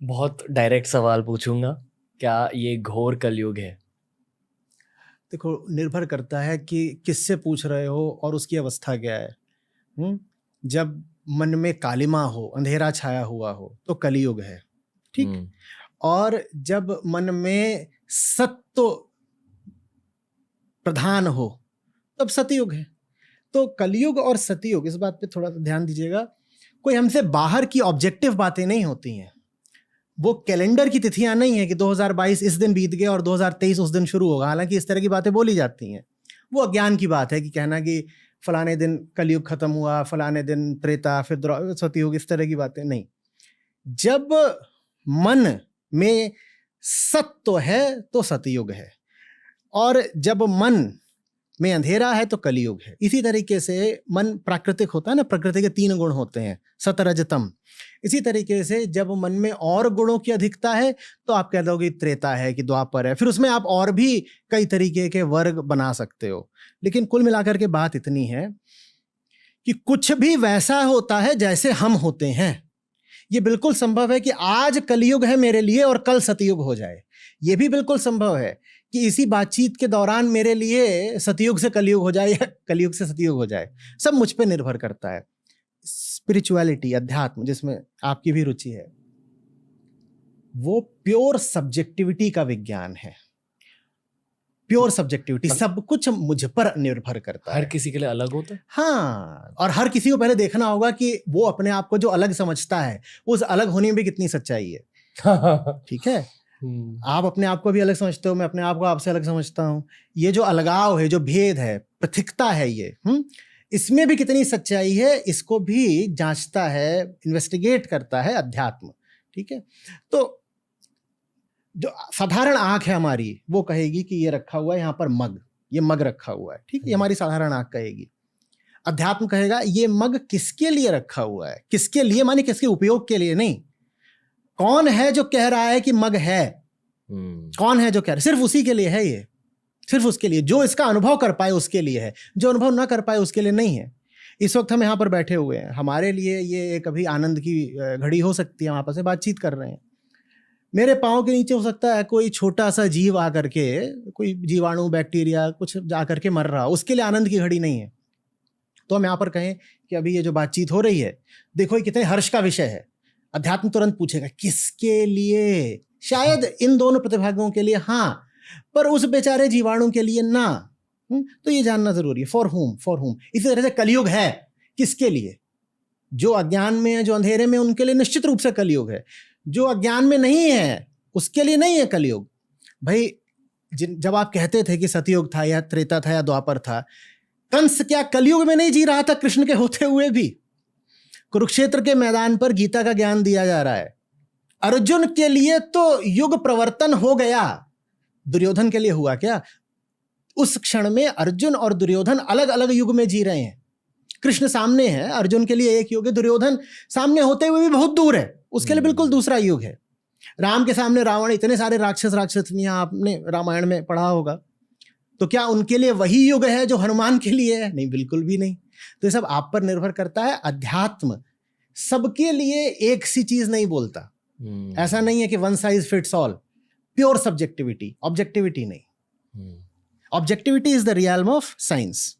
बहुत डायरेक्ट सवाल पूछूंगा, क्या ये घोर कलयुग है? देखो, निर्भर करता है कि किससे पूछ रहे हो और उसकी अवस्था क्या है। जब मन में कालिमा हो, अंधेरा छाया हुआ हो, तो कलयुग है, ठीक। और जब मन में सत्व प्रधान हो, तब सतयुग है। तो कलयुग और सतयुग, इस बात पे थोड़ा सा ध्यान दीजिएगा, कोई हमसे बाहर की ऑब्जेक्टिव बातें नहीं होती हैं। वो कैलेंडर की तिथियां नहीं है कि 2022 इस दिन बीत गया और 2023 उस दिन शुरू होगा। हालांकि इस तरह की बातें बोली जाती हैं, वो अज्ञान की बात है कि कहना कि फलाने दिन कलयुग खत्म हुआ, फलाने दिन त्रेता, फिर सतयुग, इस तरह की बातें नहीं। जब मन में सत्व है तो सतयुग है, और जब मन में अंधेरा है तो कलयुग है। इसी तरीके से मन प्राकृतिक होता है ना, प्रकृति के 3 गुण होते हैं, सत रज तम। इसी तरीके से जब मन में और गुणों की अधिकता है तो आप कह दोगे त्रेता है कि द्वापर है। फिर उसमें आप और भी कई तरीके के वर्ग बना सकते हो। लेकिन कुल मिलाकर के बात इतनी है कि कुछ भी वैसा होता है जैसे हम होते हैं। ये बिल्कुल संभव है कि आज कलयुग है मेरे लिए और कल सतयुग हो जाए। ये भी बिल्कुल संभव है कि इसी बातचीत के दौरान मेरे लिए सतयुग से कलयुग हो जाए या कलयुग से सतयुग हो जाए। सब मुझ पे निर्भर करता है। स्पिरिचुअलिटी, अध्यात्म, जिसमें आपकी भी रुचि है, वो प्योर सब्जेक्टिविटी का विज्ञान है। प्योर सब्जेक्टिविटी, सब कुछ मुझ पर निर्भर करता है। हर किसी के लिए अलग होता है। हाँ, और हर किसी को पहले देखना होगा कि वो अपने आप को जो अलग समझता है, उस अलग होने में कितनी सच्चाई है। ठीक है, आप अपने आप को भी अलग समझते हो, मैं अपने आप को आपसे अलग समझता हूँ। ये जो अलगाव है, जो भेद है, पृथकता है, ये इसमें भी कितनी सच्चाई है, इसको भी जांचता है, इन्वेस्टिगेट करता है अध्यात्म। ठीक है, तो जो साधारण आंख है हमारी, वो कहेगी कि ये रखा हुआ है यहाँ पर मग, ये मग रखा हुआ है, ठीक है, ये हमारी साधारण आंख कहेगी। अध्यात्म कहेगा ये मग किसके लिए रखा हुआ है। किसके लिए माने किसके उपयोग के लिए नहीं। कौन है जो कह रहा है कि मग है? कौन है जो कह रहा है? सिर्फ उसी के लिए है ये, सिर्फ उसके लिए, जो इसका अनुभव कर पाए उसके लिए है। जो अनुभव ना कर पाए उसके लिए नहीं है। इस वक्त हम यहाँ पर बैठे हुए हैं, हमारे लिए ये कभी आनंद की घड़ी हो सकती है, हम आपस में बातचीत कर रहे हैं। मेरे पाँव के नीचे हो सकता है कोई छोटा सा जीव आकर के, कोई जीवाणु, बैक्टीरिया कुछ जाकर के मर रहा, उसके लिए आनंद की घड़ी नहीं है। तो हम यहाँ पर कहें कि अभी ये जो बातचीत हो रही है, देखो ये कितने हर्ष का विषय है, अध्यात्म तुरंत पूछेगा किसके लिए? शायद इन दोनों प्रतिभागियों के लिए हाँ, पर उस बेचारे जीवाणु के लिए ना। तो ये जानना जरूरी है, फॉर होम, फॉर होम। इसी तरह से कलयुग है किसके लिए? जो अज्ञान में है, जो अंधेरे में, उनके लिए निश्चित रूप से कलयुग है। जो अज्ञान में नहीं है उसके लिए नहीं है कलयुग। भाई, जब आप कहते थे कि सतयुग था या त्रेता था या द्वापर था, कंस क्या कलयुग में नहीं जी रहा था कृष्ण के होते हुए भी? कुरुक्षेत्र के मैदान पर गीता का ज्ञान दिया जा रहा है। अर्जुन के लिए तो युग प्रवर्तन हो गया, दुर्योधन के लिए हुआ क्या? उस क्षण में अर्जुन और दुर्योधन अलग अलग युग में जी रहे हैं। कृष्ण सामने है, अर्जुन के लिए एक युग है, दुर्योधन सामने होते हुए भी बहुत दूर है, उसके लिए बिल्कुल दूसरा युग है। राम के सामने रावण, इतने सारे राक्षस राक्षसनियां आपने रामायण में पढ़ा होगा, तो क्या उनके लिए वही युग है जो हनुमान के लिए है? नहीं, बिल्कुल भी नहीं। तो ये सब आप पर निर्भर करता है। अध्यात्म सबके लिए एक सी चीज नहीं बोलता। ऐसा नहीं है कि one size fits all. Pure subjectivity, objectivity नहीं। Objectivity is the realm of science.